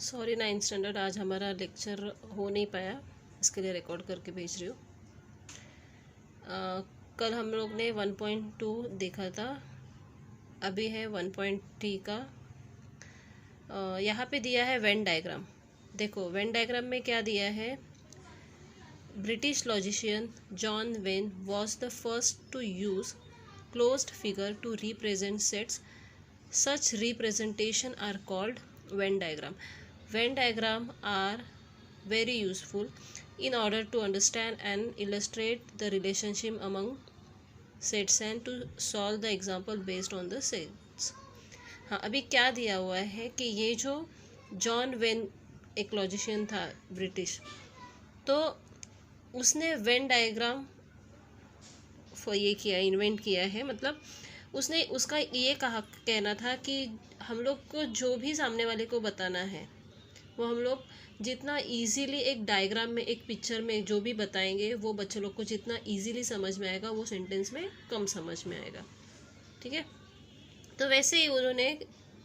Sorry 9th standard, आज हमारा lecture हो नहीं पाया, इसके लिए रिकॉर्ड करके भेज रही हूँ। कल हम लोग ने 1.2 देखा था, अभी है 1.3 का। यहाँ पे दिया है वेन डायग्राम। देखो वेन डायग्राम में क्या दिया है, British logician John Venn was the first to use closed figure to represent sets. Such representation are called Venn diagram. Venn diagram are very useful in order to understand and illustrate the relationship among sets and to solve the example based on the sets. हाँ, अभी क्या दिया हुआ है कि ये जो John when एक लॉजिशियन था ब्रिटिश, तो उसने वेन डायग्राम ये किया, इन्वेंट किया है। मतलब उसने उसका ये कहना था कि हम लोग को जो भी सामने वाले को बताना है वो हम लोग जितना इजीली एक डायग्राम में, एक पिक्चर में जो भी बताएंगे वो बच्चे लोग को जितना इजीली समझ में आएगा वो सेंटेंस में कम समझ में आएगा। ठीक है, तो वैसे ही उन्होंने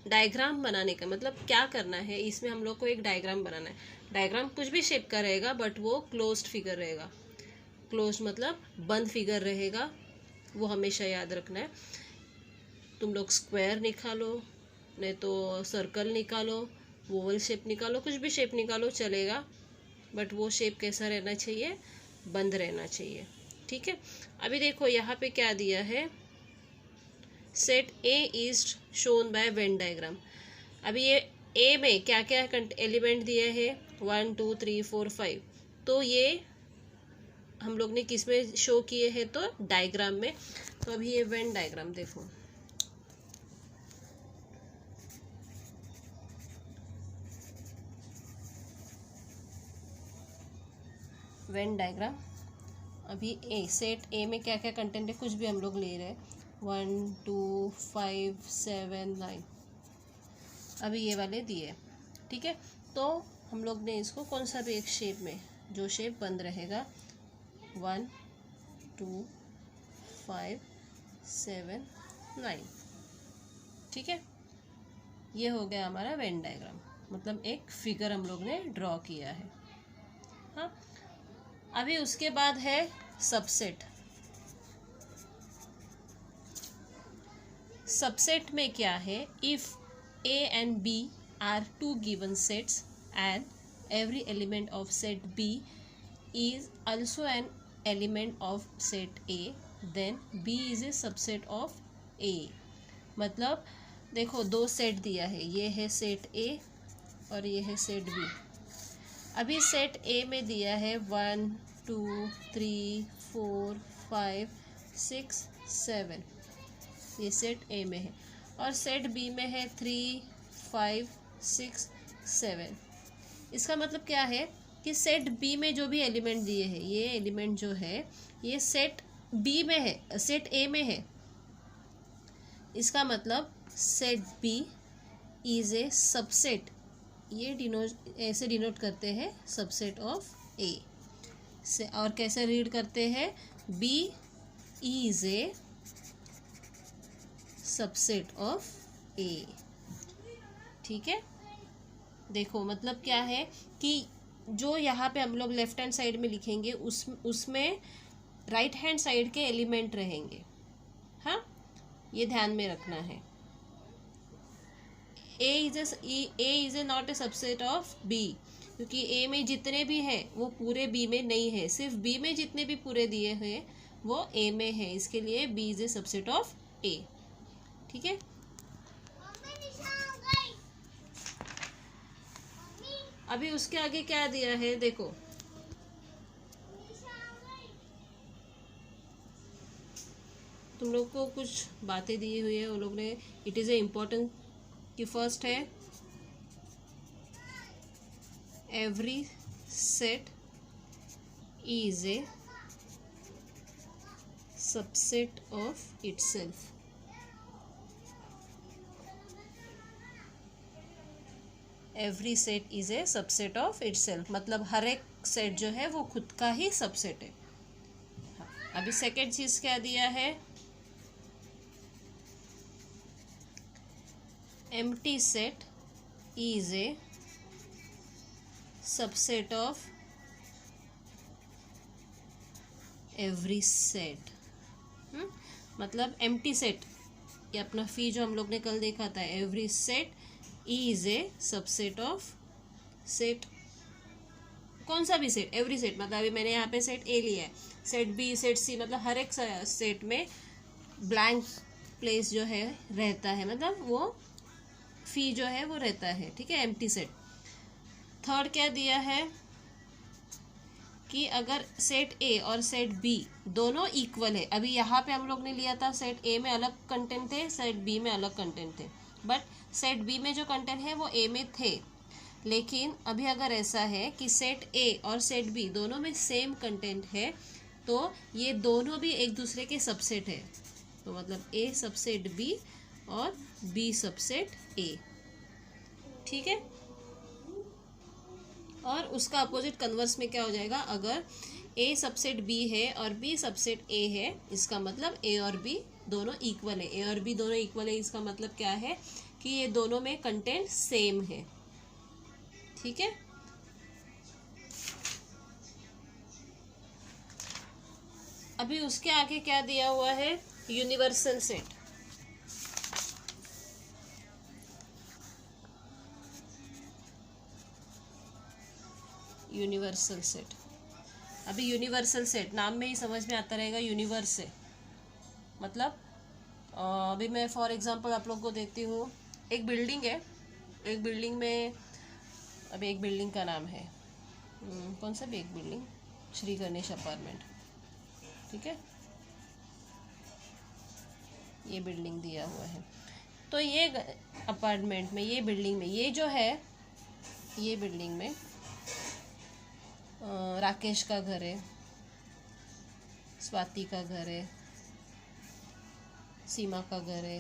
डायग्राम बनाने का मतलब क्या करना है, इसमें हम लोग को एक डायग्राम बनाना है। डायग्राम कुछ भी शेप का रहेगा बट वो क्लोज्ड फिगर रहेगा। क्लोज मतलब बंद फिगर रहेगा, वो हमेशा याद रखना है। तुम लोग स्क्वायर निकालो, नहीं तो सर्कल निकालो, ओवल शेप निकालो, कुछ भी शेप निकालो चलेगा, बट वो शेप कैसा रहना चाहिए, बंद रहना चाहिए। ठीक है, अभी देखो यहाँ पे क्या दिया है, set A is shown by when diagram. अभी ये ए में क्या क्या एलिमेंट दिए हैं, 1 2 3 4 5, तो ये हम लोग ने किस में शो किए हैं, तो डायग्राम में। तो अभी ये वेन डायग्राम देखो, वेन डायग्राम। अभी ए सेट ए में क्या क्या कंटेंट है, कुछ भी हम लोग ले रहे हैं, 1 2 5 7 9, अभी ये वाले दिए। ठीक है, तो हम लोग ने इसको कौन सा भी एक शेप में, जो शेप बंद रहेगा, 1 2 5 7 9। ठीक है, ये हो गया हमारा वेन डायग्राम, मतलब एक फिगर हम लोग ने ड्रॉ किया है। हाँ, अभी उसके बाद है सबसेट। सबसेट में क्या है, if A and B are two given sets and every element of set B is also an element of set A, then B is a subset of A। मतलब देखो दो सेट दिया है, ये है सेट A और ये है सेट B। अभी सेट A में दिया है 1 2 3 4 5 6 7, ये सेट A में है, और सेट B में है 3 5 6 7। इसका मतलब क्या है कि सेट बी में जो भी एलिमेंट दिए हैं, ये एलिमेंट जो है ये सेट बी में है, सेट ए में है। इसका मतलब set B is a subset, ये ऐसे डिनोट करते हैं, सबसेट ऑफ ए से। और कैसे रीड करते हैं, B is a subset of A. ठीक है, देखो मतलब क्या है कि जो यहाँ पे हम लोग लेफ्ट हैंड साइड में लिखेंगे उसमें राइट हैंड साइड के एलिमेंट रहेंगे। हाँ, ये ध्यान में रखना है। A is a not a subset of B, क्योंकि ए में जितने भी हैं वो पूरे बी में नहीं है, सिर्फ बी में जितने भी पूरे दिए हैं वो ए में है, इसके लिए B is a subset of A. ठीक है, अभी उसके आगे क्या दिया है, देखो तुम लोग को कुछ बातें दी हुई है वो लोग ने, इट इज़ ए इम्पोर्टेंट कि फर्स्ट है every set is a subset of itself. Every set is a subset of itself, मतलब हर एक सेट जो है वो खुद का ही सबसेट है। हाँ, अभी सेकेंड चीज क्या दिया है, empty set is a subset of every set. मतलब एम्प्टी सेट, ये अपना फी जो हम लोग ने कल देखा था, every set E is a subset of set. कौन सा भी सेट, एवरी सेट, मतलब अभी मैंने यहाँ पे सेट ए लिया है, सेट बी, सेट सी, मतलब हर एक सेट में ब्लैंक प्लेस जो है रहता है, मतलब वो फी जो है वो रहता है, ठीक है, एम्प्टी सेट। थर्ड क्या दिया है कि अगर सेट ए और सेट बी दोनों इक्वल है, अभी यहाँ पे हम लोग ने लिया था सेट ए में अलग कंटेंट थे, सेट बी में अलग कंटेंट थे, बट सेट बी में जो कंटेंट है वो ए में थे, लेकिन अभी अगर ऐसा है कि सेट ए और सेट बी दोनों में सेम कंटेंट है, तो ये दोनों भी एक दूसरे के सबसेट है, तो मतलब ए सबसेट बी और बी सबसेट ए, ठीक है। और उसका अपोजिट कन्वर्स में क्या हो जाएगा, अगर ए सबसेट बी है और बी सबसेट ए है, इसका मतलब ए और बी दोनों इक्वल है, ए और बी दोनों इक्वल है, इसका मतलब क्या है कि ये दोनों में कंटेंट सेम है, ठीक है। अभी उसके आगे क्या दिया हुआ है, यूनिवर्सल सेट। यूनिवर्सल सेट, अभी यूनिवर्सल सेट नाम में ही समझ में आता रहेगा, यूनिवर्स से मतलब अभी मैं फॉर एग्जांपल आप लोग को देती हूँ, एक बिल्डिंग है, एक बिल्डिंग में, अभी एक बिल्डिंग का नाम है कौन सा भी एक बिल्डिंग, श्री गणेश अपार्टमेंट, ठीक है, ये बिल्डिंग दिया हुआ है। तो ये अपार्टमेंट में, ये बिल्डिंग में, ये जो है, ये बिल्डिंग में राकेश का घर है, स्वाति का घर है, सीमा का घर है,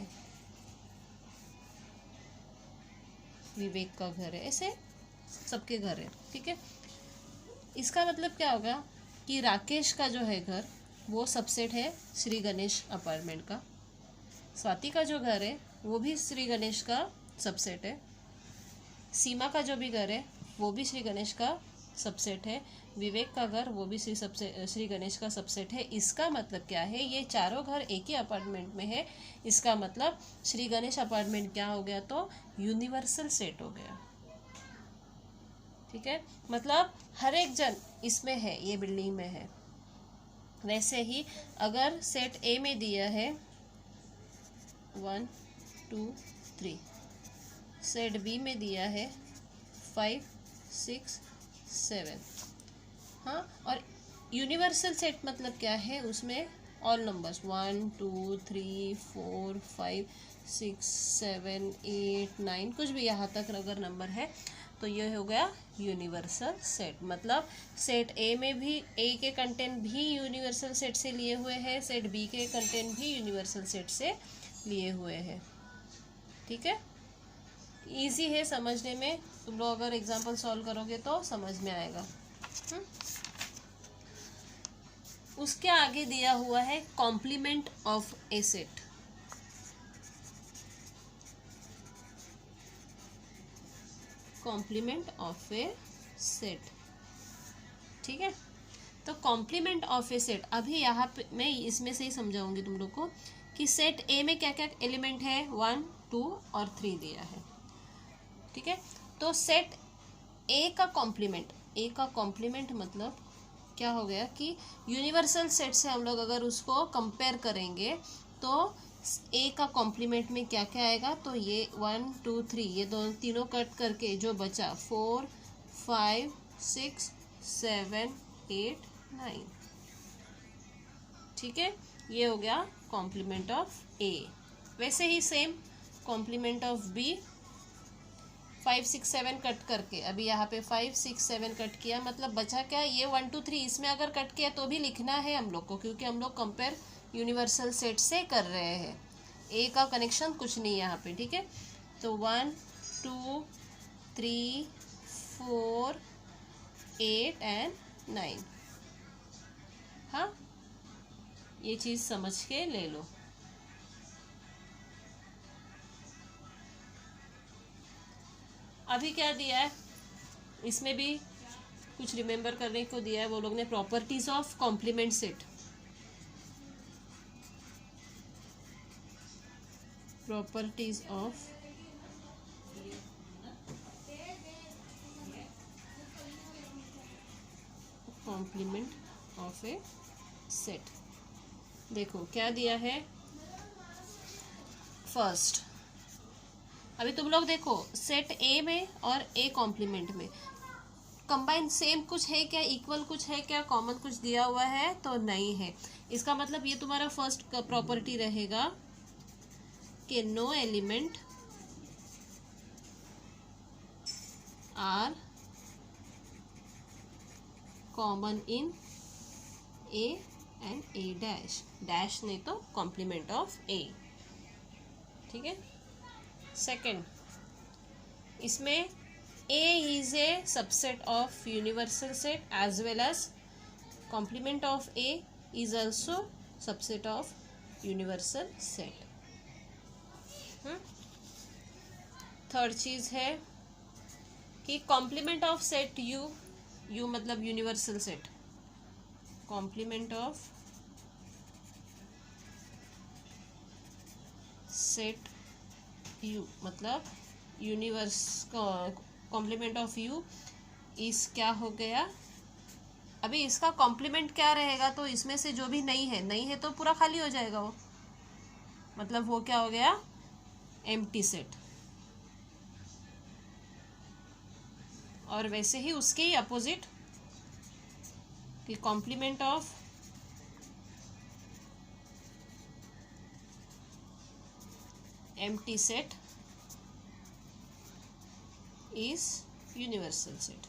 विवेक का घर है, ऐसे सबके घर है, ठीक है। इसका मतलब क्या होगा कि राकेश का जो है घर वो सबसेट है श्री गणेश अपार्टमेंट का, स्वाति का जो घर है वो भी श्री गणेश का सबसेट है, सीमा का जो भी घर है वो भी श्री गणेश का सबसेट है, विवेक का घर वो भी श्री गणेश का सबसेट है। इसका मतलब क्या है, ये चारों घर एक ही अपार्टमेंट में है, इसका मतलब श्री गणेश अपार्टमेंट क्या हो गया, तो यूनिवर्सल सेट हो गया, ठीक है। मतलब हर एक जन इसमें है, ये बिल्डिंग में है। वैसे ही अगर सेट ए में दिया है 1 2 3, सेट बी में दिया है 5 6 7, हाँ, और यूनिवर्सल सेट मतलब क्या है, उसमें ऑल नंबर्स 1 2 3 4 5 6 7 8 9 कुछ भी यहाँ तक अगर नंबर है तो ये हो गया यूनिवर्सल सेट। मतलब सेट ए में भी ए के कंटेंट भी यूनिवर्सल सेट से लिए हुए हैं, सेट बी के कंटेंट भी यूनिवर्सल सेट से लिए हुए हैं, ठीक है। इजी है समझने में, तुम लोग अगर एग्जाम्पल सॉल्व करोगे तो समझ में आएगा। उसके आगे दिया हुआ है complement of a set. Complement of a set, ठीक है। तो कॉम्प्लीमेंट ऑफ ए सेट, अभी यहाँ पे मैं इसमें से ही समझाऊंगी तुम लोग को कि सेट ए में क्या क्या एलिमेंट है, 1 2 और 3 दिया है, ठीक है। तो सेट ए का कॉम्प्लीमेंट मतलब क्या हो गया कि यूनिवर्सल सेट से हम लोग अगर उसको कंपेयर करेंगे तो ए का कॉम्प्लीमेंट में क्या क्या आएगा, तो ये 1 2 3 ये दोनों तीनों कट करके जो बचा 4 5 6 7 8 9, ठीक है, ये हो गया कॉम्प्लीमेंट ऑफ ए। वैसे ही सेम कॉम्प्लीमेंट ऑफ बी 5 6 7 कट करके, अभी यहाँ पे 5 6 7 कट किया, मतलब बचा क्या, ये 1 2 3 इसमें अगर कट किया तो भी लिखना है हम लोग को, क्योंकि हम लोग कंपेयर यूनिवर्सल सेट से कर रहे हैं, ए का कनेक्शन कुछ नहीं है यहाँ पे, ठीक है। तो 1 2 3 4 8 एंड 9, हाँ, ये चीज़ समझ के ले लो। अभी क्या दिया है, इसमें भी कुछ रिमेंबर करने को दिया है वो लोग ने, properties of complement set. Properties of complement of a set. देखो क्या दिया है फर्स्ट। अभी तुम लोग देखो सेट ए में और ए कॉम्प्लीमेंट में कंबाइन सेम कुछ है क्या, इक्वल कुछ है क्या, कॉमन कुछ दिया हुआ है तो नहीं है। इसका मतलब ये तुम्हारा फर्स्ट प्रॉपर्टी रहेगा कि no element are common in A and A dash, dash नहीं तो कॉम्प्लीमेंट ऑफ ए। ठीक है। सेकंड, इसमें A is a subset of universal set as well as complement of A is also subset of universal set। Third चीज है कि complement of set U, U मतलब universal set, complement of set U मतलब universe, complement of U is क्या हो गया। अभी इसका कॉम्प्लीमेंट क्या रहेगा, तो इसमें से जो भी नहीं है तो पूरा खाली हो जाएगा वो, मतलब वो क्या हो गया एम्प्टी सेट। और वैसे ही उसके ही अपोजिट कि complement of empty set is universal set.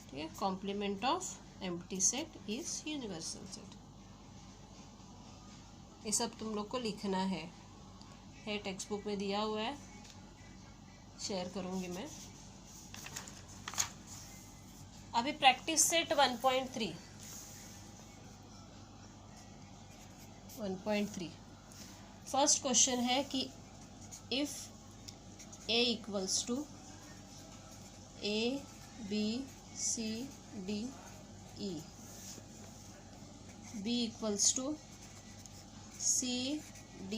ठीक है, complement of empty set is universal set. ये सब तुम लोग को लिखना है टेक्स्ट बुक में दिया हुआ है, शेयर करूंगी मैं। अभी प्रैक्टिस सेट 1.3 फर्स्ट क्वेश्चन है कि if A equals to A, B, C, D, E, B equals to C, D,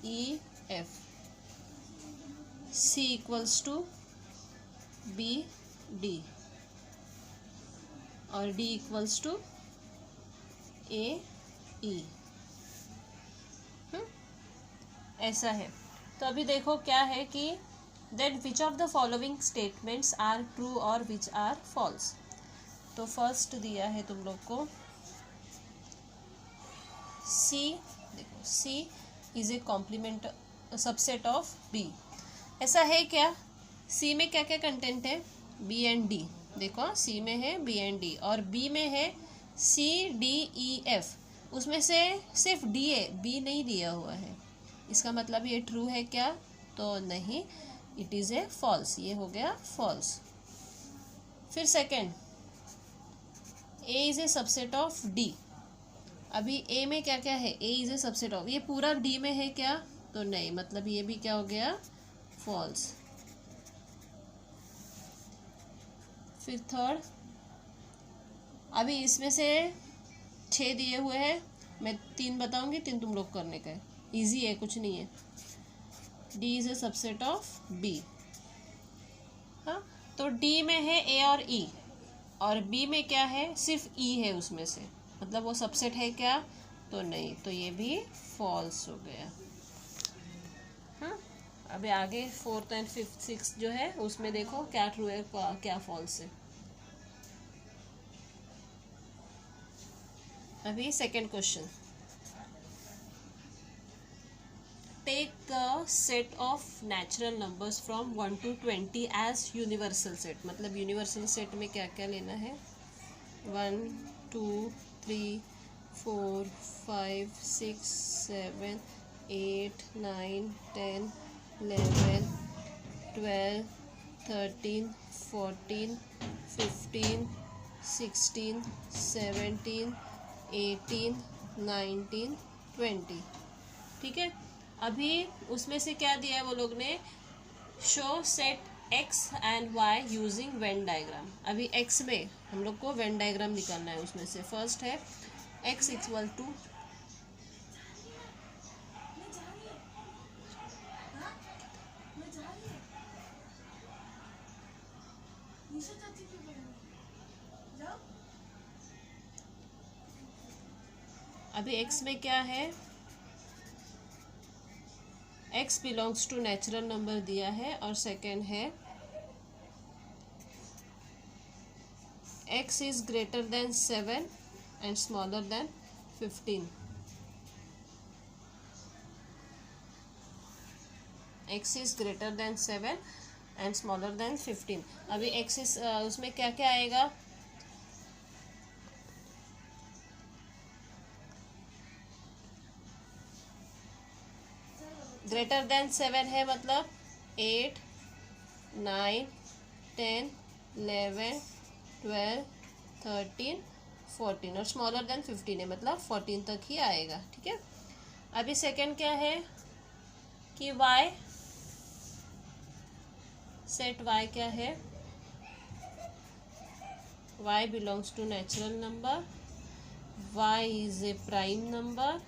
E, F, C equals to B, D और D equals to A, E। ऐसा है। तो अभी देखो क्या है कि then which of the following statements are true or which are false। तो फर्स्ट दिया है तुम लोग को C, देखो C is a complement subset of B। ऐसा है क्या, C में क्या क्या कंटेंट है, B एंड D। देखो C में है B एंड D और B में है C, D, E, F। उसमें से सिर्फ D है, B नहीं दिया हुआ है। इसका मतलब ये ट्रू है क्या, तो नहीं, इट इज ए फॉल्स, ये हो गया फॉल्स। फिर second, A is a subset of D. अभी ए में क्या क्या है, A is a subset of, ये पूरा डी में है क्या, तो नहीं, मतलब ये भी क्या हो गया फॉल्स। फिर थर्ड, अभी इसमें से 6 दिए हुए हैं, मैं 3 बताऊंगी, 3 तुम लोग करने का है, इजी है, कुछ नहीं है। D is a subset of B। हाँ, तो D में है A और E और B में क्या है, सिर्फ E है उसमें से, मतलब वो सबसेट है क्या, तो नहीं, तो ये भी फॉल्स हो गया। हाँ, अभी आगे 4th and 5th 6th जो है उसमें देखो क्या ट्रू है क्या फॉल्स है। अभी second question, take a set of natural numbers from 1 to 20 as universal set। मतलब यूनिवर्सल सेट में क्या क्या लेना है, 1 2 3 4 5 6 7 8 9 10 11 12 13 14 15 16 17 18 19 20। ठीक है, अभी उसमें से क्या दिया है वो लोग ने, show set X and Y using Venn diagram. अभी एक्स में हम लोग को वेन डायग्राम निकालना है। उसमें से फर्स्ट है एक्स इक्वल टू अभी एक्स में क्या है, X belongs to natural number दिया है, और सेकेंड है x is greater than 7 and smaller than 15। x is greater than 7 and smaller than 15। अभी x is उसमें क्या क्या आएगा, ग्रेटर देन 7 है मतलब 8 9 10 11 12 13 14, और स्मॉलर देन 15 है मतलब 14 तक ही आएगा। ठीक है। अभी सेकंड क्या है कि y, सेट y क्या है, y belongs to natural number, y is a prime number,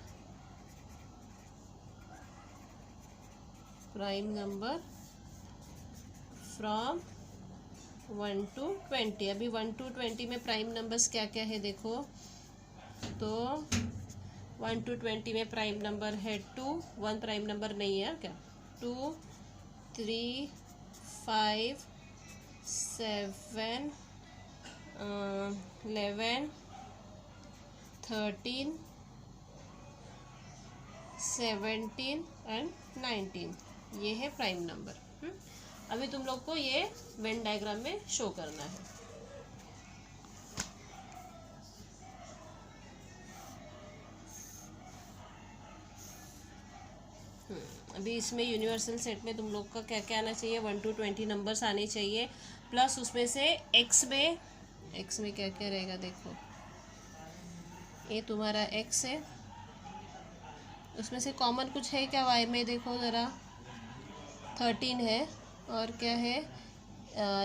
from 1 to 20। अभी 1 to 20 में प्राइम नंबर्स क्या क्या है देखो, तो 1 to 20 में प्राइम नंबर है 2, 1 प्राइम नंबर नहीं है क्या, 2 3 5 7 11 13 17 एंड 19, ये है प्राइम नंबर। अभी तुम लोग को ये वेन डायग्राम में शो करना है। अभी इसमें यूनिवर्सल सेट में तुम लोग का क्या क्या आना चाहिए, 1 to 20 नंबर्स आने चाहिए, प्लस उसमें से एक्स में क्या क्या रहेगा देखो, ये तुम्हारा एक्स है, उसमें से कॉमन कुछ है क्या वाई में, देखो ज़रा 13 है और क्या है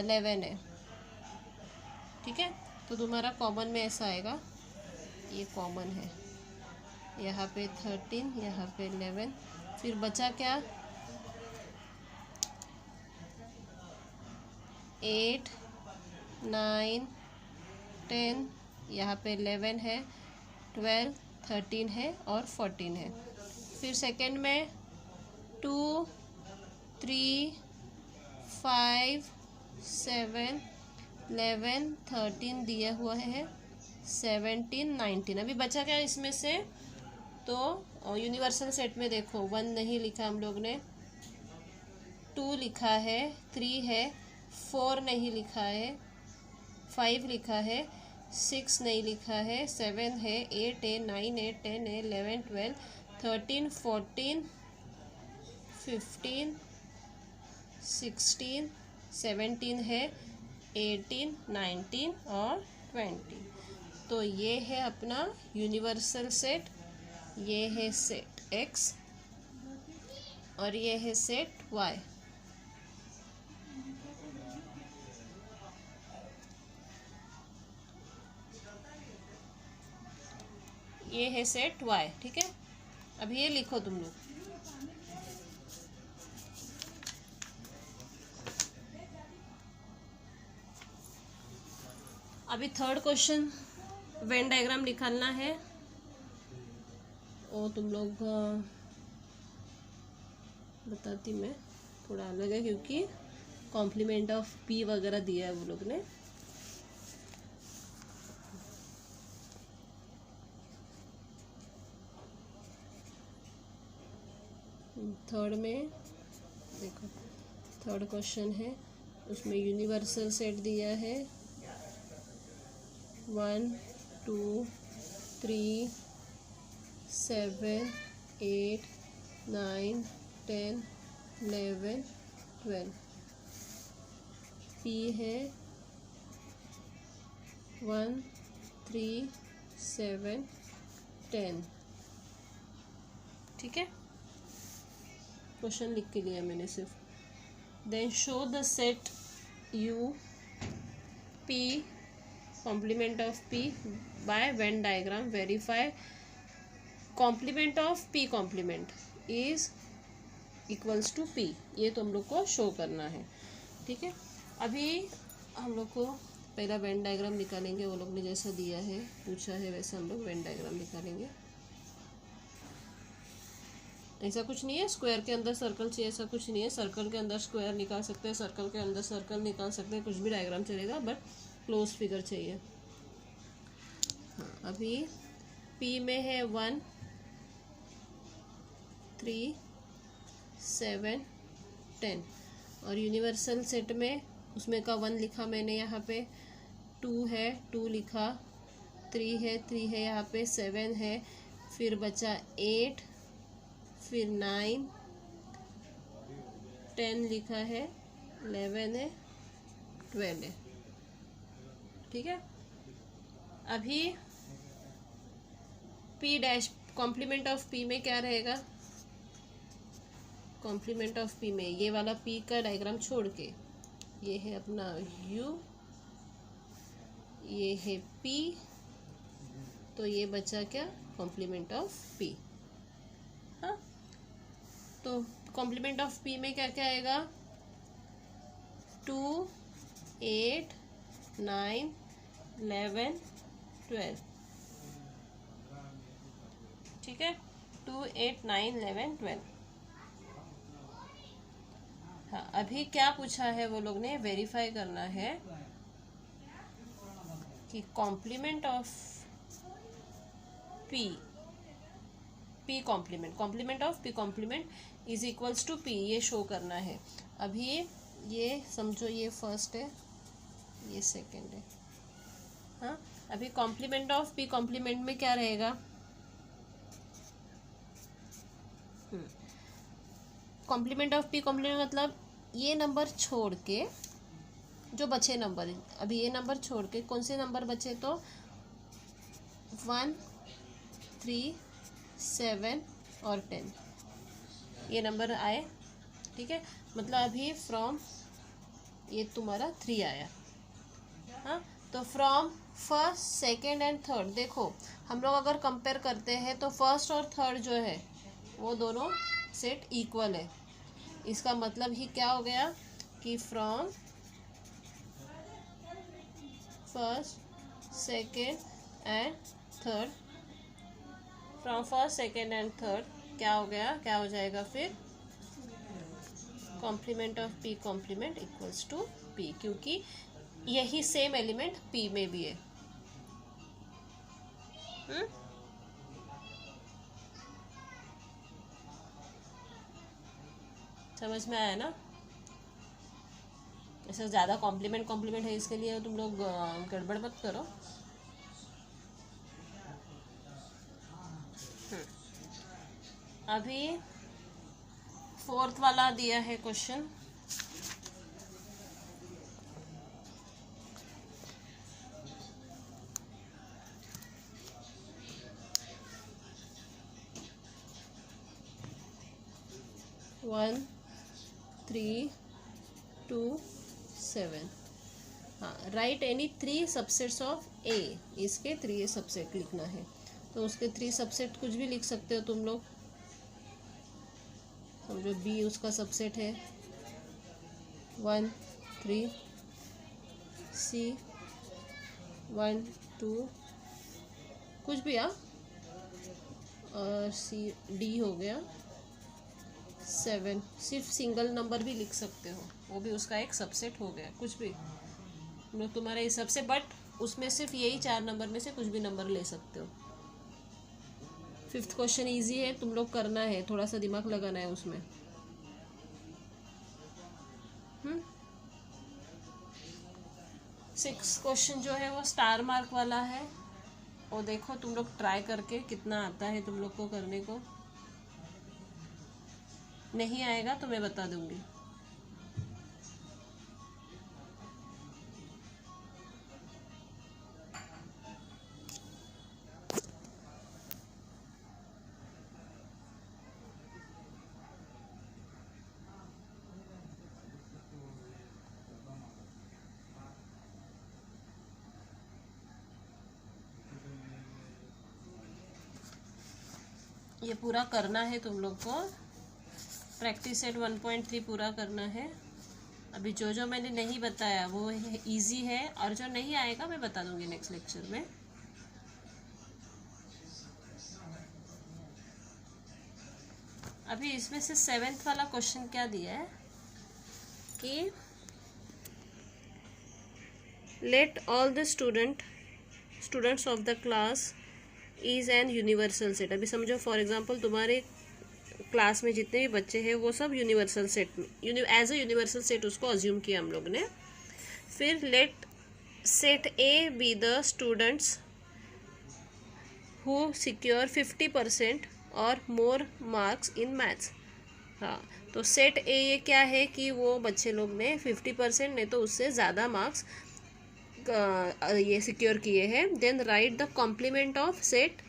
11 है। ठीक है, तो तुम्हारा कॉमन में ऐसा आएगा, ये कॉमन है, यहाँ पे 13 यहाँ पे 11, फिर बचा क्या 8 9 10, यहाँ पे 11 है, 12 13 है और 14 है। फिर सेकंड में 2 3 5 7 11 13 दिया हुआ है, 17 19। अभी बचा क्या इसमें से, तो यूनिवर्सल सेट में देखो 1 नहीं लिखा हम लोग ने, 2 लिखा है, 3 है, 4 नहीं लिखा है, 5 लिखा है, 6 नहीं लिखा है, 7 है, 8 है, 9 है, 10 है, 11 12 13 14 15 16 17 है, 18 19 और 20। तो ये है अपना यूनिवर्सल सेट, ये है सेट x और ये है सेट y। ये है सेट y। ठीक है, अब ये लिखो तुम लोग। अभी थर्ड क्वेश्चन वेन डायग्राम निकालना है, और तुम लोग बताती मैं, थोड़ा अलग है क्योंकि कॉम्प्लीमेंट ऑफ पी वगैरह दिया है वो लोग ने। थर्ड में देखो, थर्ड क्वेश्चन है, उसमें यूनिवर्सल सेट दिया है 1 2 3 7 8 9 10 11 12। पी है 1 3 7 10। ठीक है, क्वेश्चन लिख के लिया मैंने सिर्फ। then show the set U P complement of P by Venn diagram. Verify complement of P complement is equals to P. ये तो हम लोग को शो करना है, ठीक है। अभी हम लोग को पहला वेन डायग्राम निकालेंगे, वो लोग ने जैसा दिया है पूछा है वैसा हम लोग वेन डायग्राम निकालेंगे। ऐसा कुछ नहीं है स्क्वायर के अंदर सर्कल चाहिए, ऐसा कुछ नहीं है। सर्कल के अंदर स्क्वायर निकाल सकते हैं, सर्कल के अंदर सर्कल निकाल सकते हैं, कुछ भी डायग्राम चलेगा, बट क्लोज फिगर चाहिए। हाँ, अभी P में है 1 3 7 10 और यूनिवर्सल सेट में उसमें का 1 लिखा मैंने यहाँ पे, 2 है 2 लिखा, 3 है 3 है यहाँ पे, 7 है, फिर बचा 8, फिर 9 10 लिखा है, 11 है, 12 है, ठीक है। अभी P dash complement of P में क्या रहेगा? कॉम्प्लीमेंट ऑफ P में ये वाला P का डायग्राम छोड़ के ये है अपना U, ये है P, तो ये बचा क्या? Complement of P। हाँ, तो कॉम्प्लीमेंट ऑफ P में क्या क्या आएगा? 2 8 9 11 12, ठीक है। 2 8 9 11 12। हाँ, अभी क्या पूछा है वो लोग ने? वेरीफाई करना है कि complement of P complement of P complement is equals to P, ये शो करना है। अभी ये समझो ये फर्स्ट है, ये सेकंड है। हाँ, अभी कॉम्प्लीमेंट ऑफ P कॉम्प्लीमेंट में क्या रहेगा? कॉम्प्लीमेंट ऑफ P कॉम्प्लीमेंट मतलब ये नंबर छोड़ के जो बचे नंबर, अभी ये नंबर छोड़ के कौन से नंबर बचे? तो 1 3 7 और 10 ये नंबर आए, ठीक है। मतलब अभी फ्रॉम ये तुम्हारा 3 आया। हाँ, तो from first second and third, देखो हम लोग अगर कंपेयर करते हैं तो फर्स्ट और थर्ड जो है वो दोनों सेट इक्वल है। इसका मतलब ही क्या हो गया कि from first second and third, from first second and third क्या हो गया, क्या हो जाएगा फिर? Complement of P complement equals to P, क्योंकि यही सेम एलिमेंट P में भी है। समझ में आया ना? ऐसा ज़्यादा कॉम्प्लीमेंट है, इसके लिए तुम लोग गड़बड़ मत करो। अभी फोर्थ वाला दिया है क्वेश्चन। वन 3 2 7। हाँ, right any 3 subsets of A, इसके 3 सबसेट लिखना है। तो उसके 3 सबसेट कुछ भी लिख सकते हो तुम लोग। समझो B उसका सबसेट है 1 3, C 1 2 कुछ भी और C D हो गया 7। सिर्फ सिंगल नंबर भी लिख सकते हो, वो भी उसका एक सबसेट हो गया। कुछ भी तुम्हारा ये सबसे, बट उसमें सिर्फ यही 4 नंबर में से कुछ भी नंबर ले सकते हो। 5th क्वेश्चन इजी है, तुम लोग करना है, थोड़ा सा दिमाग लगाना है उसमें। 6th क्वेश्चन जो है वो स्टार मार्क वाला है, और देखो तुम लोग ट्राई करके कितना आता है तुम लोग को करने को। नहीं आएगा तो मैं बता दूंगी। ये पूरा करना है तुम लोग को, प्रैक्टिस सेट 1.3 पूरा करना है। अभी जो जो मैंने नहीं बताया वो इजी है, और जो नहीं आएगा मैं बता दूंगी नेक्स्ट लेक्चर में। अभी इसमें से 7th वाला क्वेश्चन क्या दिया है कि let all the students of the class is an universal set. अभी समझो फॉर एग्जांपल तुम्हारे क्लास में जितने भी बच्चे हैं वो सब universal set, as a universal set उसको अज्यूम किया हम लोग ने। फिर let set A B the students who secure 50% और मोर मार्क्स इन मैथ्स। हाँ, तो सेट ए ये क्या है कि वो बच्चे लोग ने 50% नहीं तो उससे ज़्यादा मार्क्स ये सिक्योर किए हैं। Then write the complement of set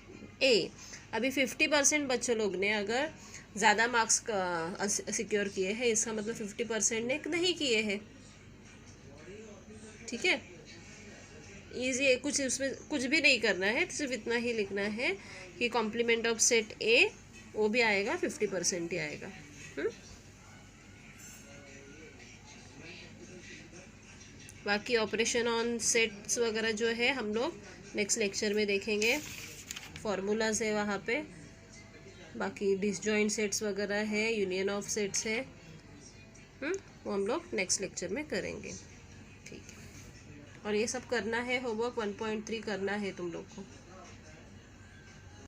A. अभी 50% बच्चे लोग ने अगर ज़्यादा मार्क्स सिक्योर किए हैं, इसका मतलब 50% ने नहीं किए हैं। ठीक है, ईजी है, कुछ उसमें कुछ भी नहीं करना है, सिर्फ इतना ही लिखना है कि कॉम्प्लीमेंट ऑफ सेट ए वो भी आएगा 50% ही आएगा। बाकी ऑपरेशन ऑन सेट्स वगैरह जो है हम लोग नेक्स्ट लेक्चर में देखेंगे, फॉर्मूलाज है वहाँ पे। बाकी डिसजॉइंट सेट्स वगैरह है, यूनियन ऑफ सेट्स है, वो हम लोग नेक्स्ट लेक्चर में करेंगे। ठीक है, और ये सब करना है, होमवर्क 1.3 करना है तुम लोग को।